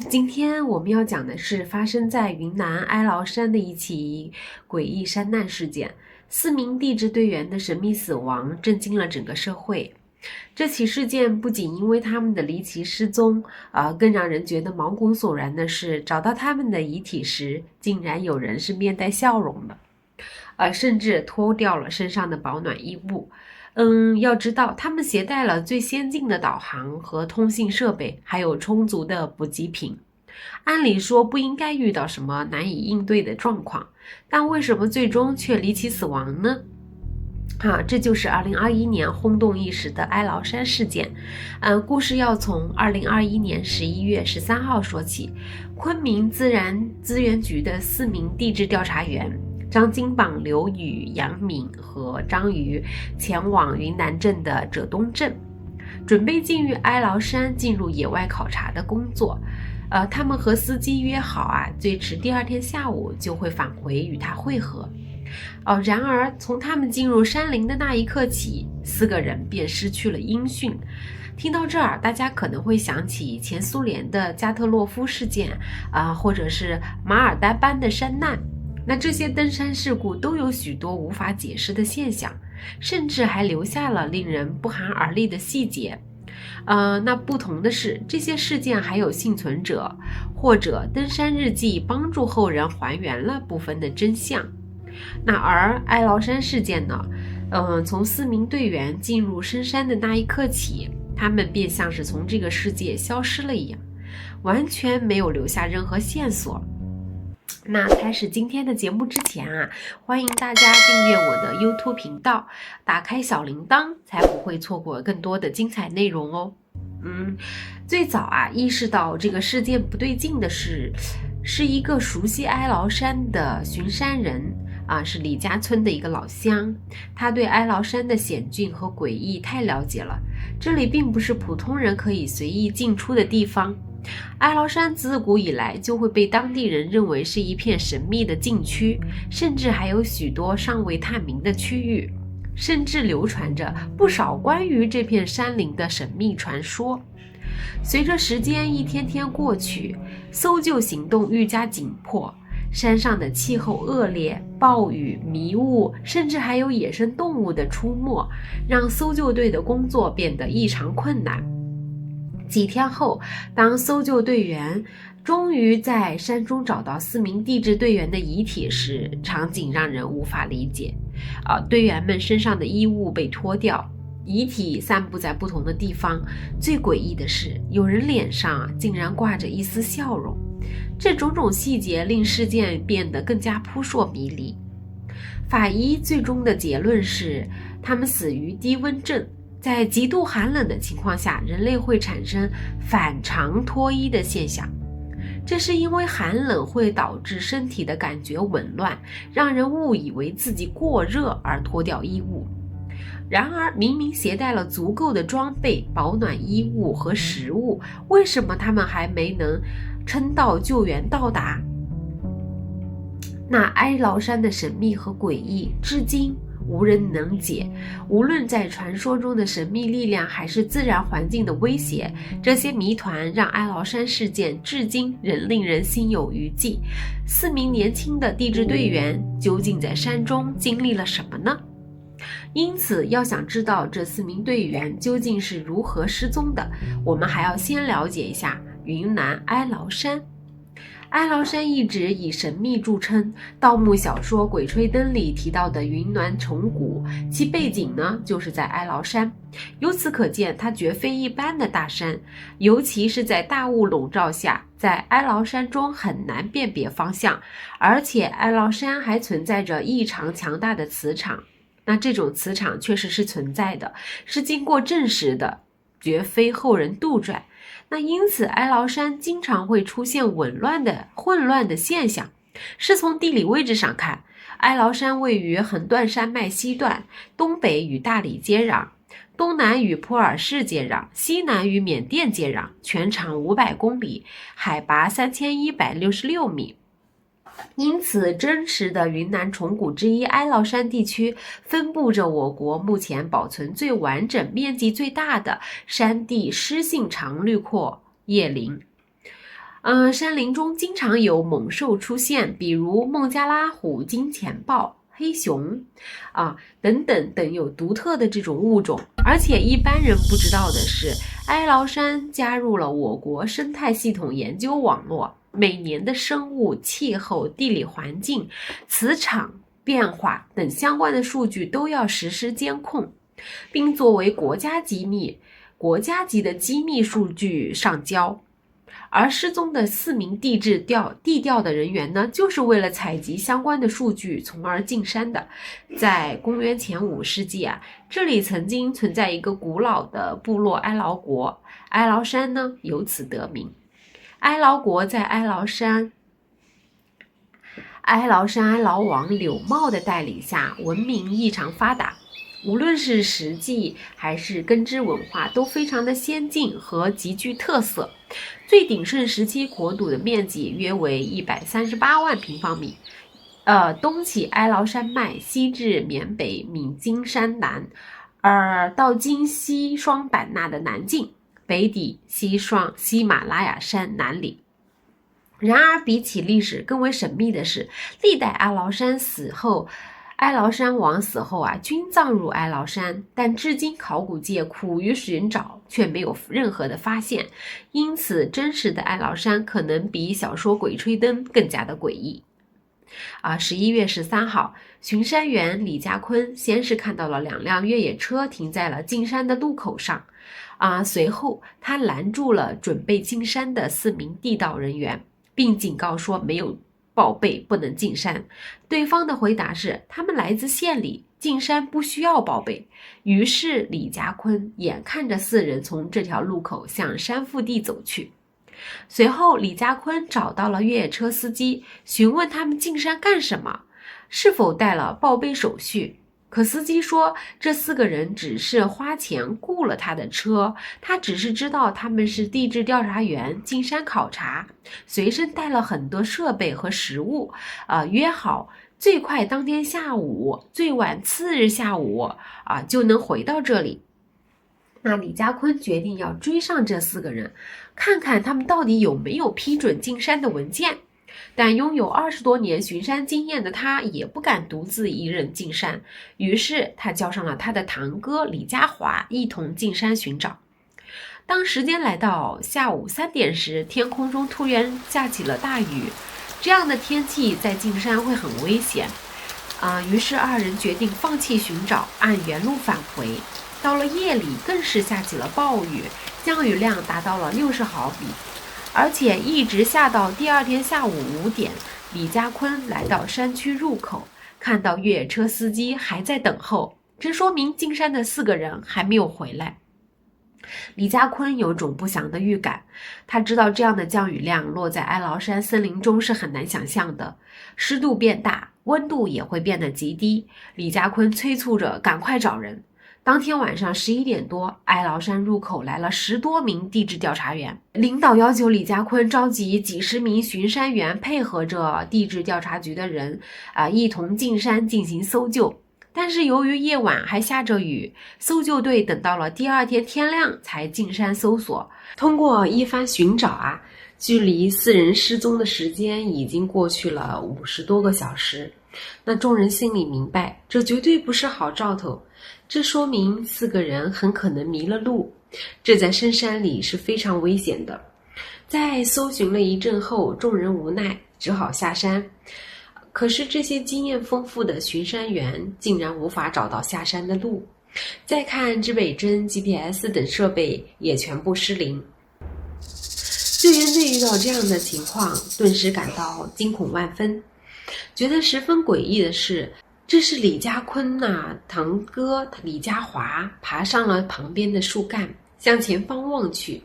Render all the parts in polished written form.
今天我们要讲的是发生在云南哀牢山的一起诡异山难事件。4名地质队员的神秘死亡震惊了整个社会。这起事件不仅因为他们的离奇失踪，更让人觉得毛骨悚然的是，找到他们的遗体时，竟然有人是面带笑容的，甚至脱掉了身上的保暖衣物。要知道，他们携带了最先进的导航和通信设备，还有充足的补给品。按理说不应该遇到什么难以应对的状况，但为什么最终却离奇死亡呢？这就是2021年轰动一时的哀牢山事件。故事要从2021年11月13号说起。昆明自然资源局的4名地质调查员张金榜、刘宇、杨敏和张瑜前往云南镇的浙东镇，准备进入哀牢山进入野外考察的工作。他们和司机约好最迟第2天下午就会返回与他会合。然而从他们进入山林的那一刻起，4个人便失去了音讯。听到这儿，大家可能会想起前苏联的加特洛夫事件，或者是马尔代班的山难。那这些登山事故都有许多无法解释的现象，甚至还留下了令人不寒而栗的细节。那不同的是，这些事件还有幸存者或者登山日记帮助后人还原了部分的真相。那而哀牢山事件呢？从4名队员进入深山的那一刻起，他们便像是从这个世界消失了一样，完全没有留下任何线索。那开始今天的节目之前欢迎大家订阅我的 YouTube 频道，打开小铃铛，才不会错过更多的精彩内容哦。最早意识到这个事件不对劲的是一个熟悉哀牢山的巡山人是李家村的一个老乡。他对哀牢山的险峻和诡异太了解了，这里并不是普通人可以随意进出的地方。哀牢山自古以来就会被当地人认为是一片神秘的禁区，甚至还有许多尚未探明的区域，甚至流传着不少关于这片山林的神秘传说。随着时间一天天过去，搜救行动愈加紧迫，山上的气候恶劣，暴雨、迷雾，甚至还有野生动物的出没，让搜救队的工作变得异常困难。几天后，当搜救队员终于在山中找到4名地质队员的遗体时，场景让人无法理解。队员们身上的衣物被脱掉，遗体散布在不同的地方。最诡异的是，有人脸上竟然挂着一丝笑容。这种种细节令事件变得更加扑朔迷离。法医最终的结论是，他们死于低温症。在极度寒冷的情况下，人类会产生反常脱衣的现象，这是因为寒冷会导致身体的感觉紊乱，让人误以为自己过热而脱掉衣物。然而明明携带了足够的装备、保暖衣物和食物，为什么他们还没能撑到救援到达？那哀牢山的神秘和诡异至今无人能解，无论在传说中的神秘力量，还是自然环境的威胁，这些谜团让哀牢山事件至今仍令人心有余悸。4名年轻的地质队员究竟在山中经历了什么呢？因此，要想知道这4名队员究竟是如何失踪的，我们还要先了解一下云南哀牢山。哀牢山一直以神秘著称，盗墓小说《鬼吹灯》里提到的云南虫谷，其背景呢就是在哀牢山。由此可见，它绝非一般的大山，尤其是在大雾笼罩下，在哀牢山中很难辨别方向，而且哀牢山还存在着异常强大的磁场。那这种磁场确实是存在的，是经过证实的，绝非后人杜撰。那因此哀牢山经常会出现混乱的现象。是从地理位置上看，哀牢山位于横断山脉西段，东北与大理接壤，东南与普洱市接壤，西南与缅甸接壤，全长500公里，海拔3166米。因此，真实的云南虫谷之一哀牢山地区分布着我国目前保存最完整、面积最大的山地湿性常绿阔叶林。山林中经常有猛兽出现，比如孟加拉虎、金钱豹、黑熊等等等有独特的这种物种。而且一般人不知道的是，哀牢山加入了我国生态系统研究网络，每年的生物、气候、地理环境、磁场变化等相关的数据都要实时监控，并作为国家级的机密数据上交。而失踪的4名地调的人员呢，就是为了采集相关的数据，从而进山的。在公元前5世纪这里曾经存在一个古老的部落哀牢国，哀牢山呢由此得名。哀牢国在哀牢山哀牢王柳茂的带领下，文明异常发达。无论是实际还是根织文化都非常的先进和极具特色。最鼎盛时期国土的面积约为138万平方米，东起哀牢山脉，西至缅北闽金山南，到今西双版纳的南境，北抵喜马拉雅山南岭。然而比起历史更为神秘的是，历代哀牢山王死后均葬入哀牢山，但至今考古界苦于寻找，却没有任何的发现。因此真实的哀牢山可能比小说《鬼吹灯》更加的诡异。11月13号，巡山员李家坤先是看到了2辆越野车停在了进山的路口上，随后他拦住了准备进山的4名地道人员，并警告说没有报备不能进山。对方的回答是他们来自县里，进山不需要报备。于是李家坤眼看着4人从这条路口向山腹地走去。随后李家坤找到了越野车司机，询问他们进山干什么，是否带了报备手续。可司机说这4个人只是花钱雇了他的车，他只是知道他们是地质调查员进山考察，随身带了很多设备和食物，约好最快当天下午，最晚次日下午就能回到这里。那李家坤决定要追上这4个人，看看他们到底有没有批准进山的文件。但拥有20多年巡山经验的他也不敢独自一人进山，于是他叫上了他的堂哥李家华一同进山寻找。当时间来到下午3点时，天空中突然下起了大雨，这样的天气在进山会很危险于是2人决定放弃寻找，按原路返回。到了夜里更是下起了暴雨，降雨量达到了60毫米，而且一直下到第2天下午5点。李家坤来到山区入口，看到越野车司机还在等候，这说明进山的4个人还没有回来。李家坤有种不祥的预感，他知道这样的降雨量落在哀牢山森林中是很难想象的，湿度变大，温度也会变得极低。李家坤催促着赶快找人。当天晚上11点多，哀牢山入口来了10多名地质调查员，领导要求李家坤召集几十名巡山员，配合着地质调查局的人一同进山进行搜救。但是由于夜晚还下着雨，搜救队等到了第2天天亮才进山搜索。通过一番寻找距离4人失踪的时间已经过去了50多个小时。那众人心里明白，这绝对不是好兆头，这说明4个人很可能迷了路，这在深山里是非常危险的。在搜寻了一阵后，众人无奈只好下山。可是这些经验丰富的巡山员竟然无法找到下山的路，再看指北针、GPS 等设备也全部失灵。救援队遇到这样的情况，顿时感到惊恐万分。觉得十分诡异的是，这是李家坤堂哥李家华爬上了旁边的树干，向前方望去。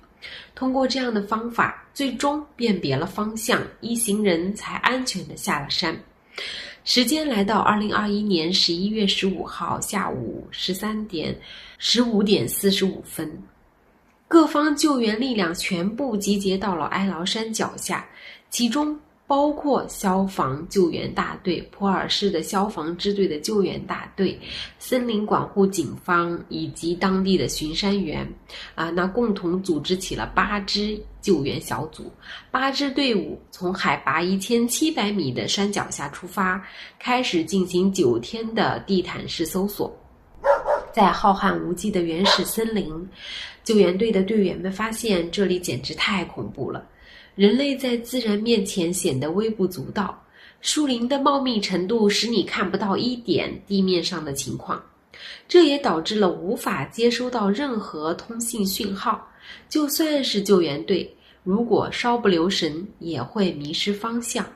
通过这样的方法，最终辨别了方向，一行人才安全地下了山。时间来到2021年11月15号下午15点45分，各方救援力量全部集结到了哀牢山脚下，其中包括消防救援大队、普洱市的消防支队的救援大队、森林管护警方以及当地的巡山员那共同组织起了8支救援小组。8支队伍从海拔1700米的山脚下出发，开始进行9天的地毯式搜索。在浩瀚无际的原始森林，救援队的队员们发现这里简直太恐怖了。人类在自然面前显得微不足道，树林的茂密程度使你看不到一点地面上的情况，这也导致了无法接收到任何通信讯号。就算是救援队，如果稍不留神，也会迷失方向。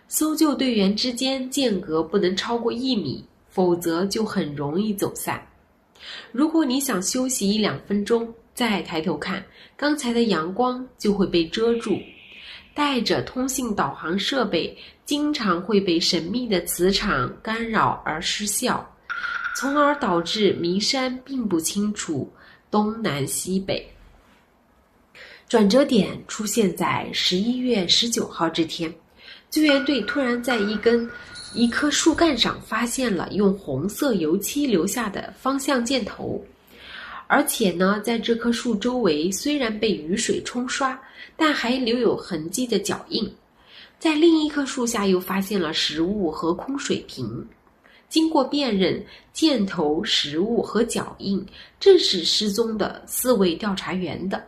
搜救队员之间间隔不能超过1米，否则就很容易走散。如果你想休息1-2分钟，再抬头看，刚才的阳光就会被遮住。带着通信导航设备经常会被神秘的磁场干扰而失效，从而导致迷山并不清楚东南西北。转折点出现在11月19号这天，救援队突然在一棵树干上发现了用红色油漆留下的方向箭头，而且呢，在这棵树周围虽然被雨水冲刷，但还留有痕迹的脚印。在另一棵树下又发现了食物和空水瓶，经过辨认，箭头、食物和脚印正是失踪的4位调查员的。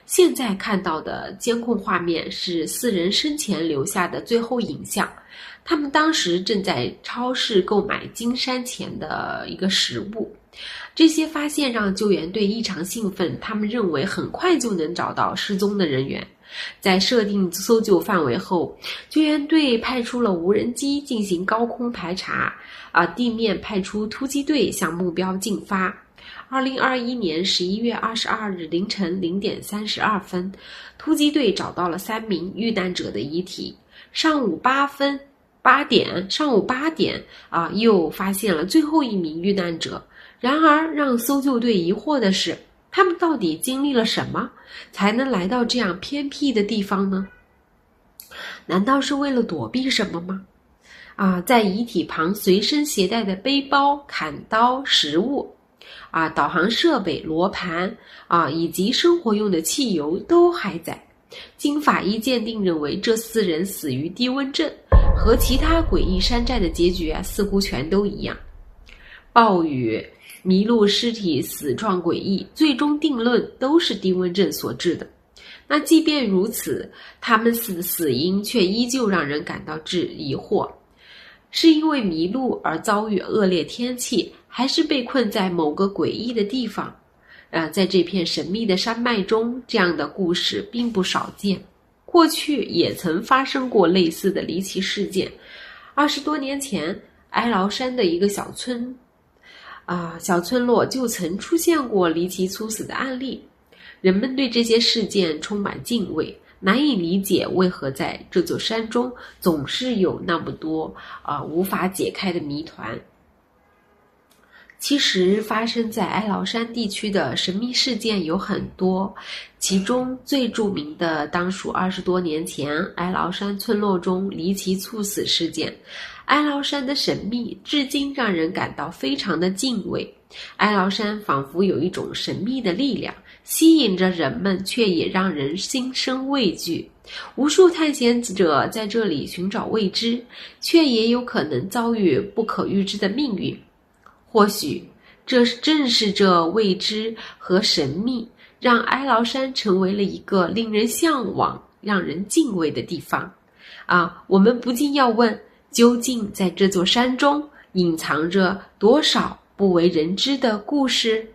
现在看到的监控画面是4人生前留下的最后影像，他们当时正在超市购买金山前的一个食物。这些发现让救援队异常兴奋，他们认为很快就能找到失踪的人员。在设定搜救范围后，救援队派出了无人机进行高空排查，地面派出突击队向目标进发。2021年11月22日凌晨0点32分，突击队找到了3名遇难者的遗体。上午8点又发现了最后1名遇难者。然而让搜救队疑惑的是，他们到底经历了什么才能来到这样偏僻的地方呢？难道是为了躲避什么吗？在遗体旁随身携带的背包、砍刀、食物导航设备、罗盘以及生活用的汽油都还在。经法医鉴定认为，这4人死于低温症，和其他诡异山寨的结局似乎全都一样。暴雨、麋鹿尸体死状诡异，最终定论都是低温症所致的。那即便如此，他们死因却依旧让人感到疑惑，是因为迷路而遭遇恶劣天气，还是被困在某个诡异的地方？在这片神秘的山脉中，这样的故事并不少见。过去也曾发生过类似的离奇事件。20多年前，哀牢山的一个小村落就曾出现过离奇猝死的案例。人们对这些事件充满敬畏，难以理解为何在这座山中总是有那么多无法解开的谜团。其实发生在哀牢山地区的神秘事件有很多，其中最著名的当属20多年前哀牢山村落中离奇猝死事件。哀牢山的神秘至今让人感到非常的敬畏，哀牢山仿佛有一种神秘的力量，吸引着人们，却也让人心生畏惧。无数探险者在这里寻找未知，却也有可能遭遇不可预知的命运。或许正是这未知和神秘，让哀牢山成为了一个令人向往、让人敬畏的地方。我们不禁要问，究竟在这座山中隐藏着多少不为人知的故事？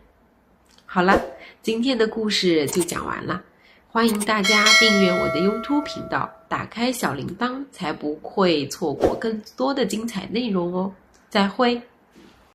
好了，今天的故事就讲完了。欢迎大家订阅我的 YouTube 频道，打开小铃铛，才不会错过更多的精彩内容哦。再会。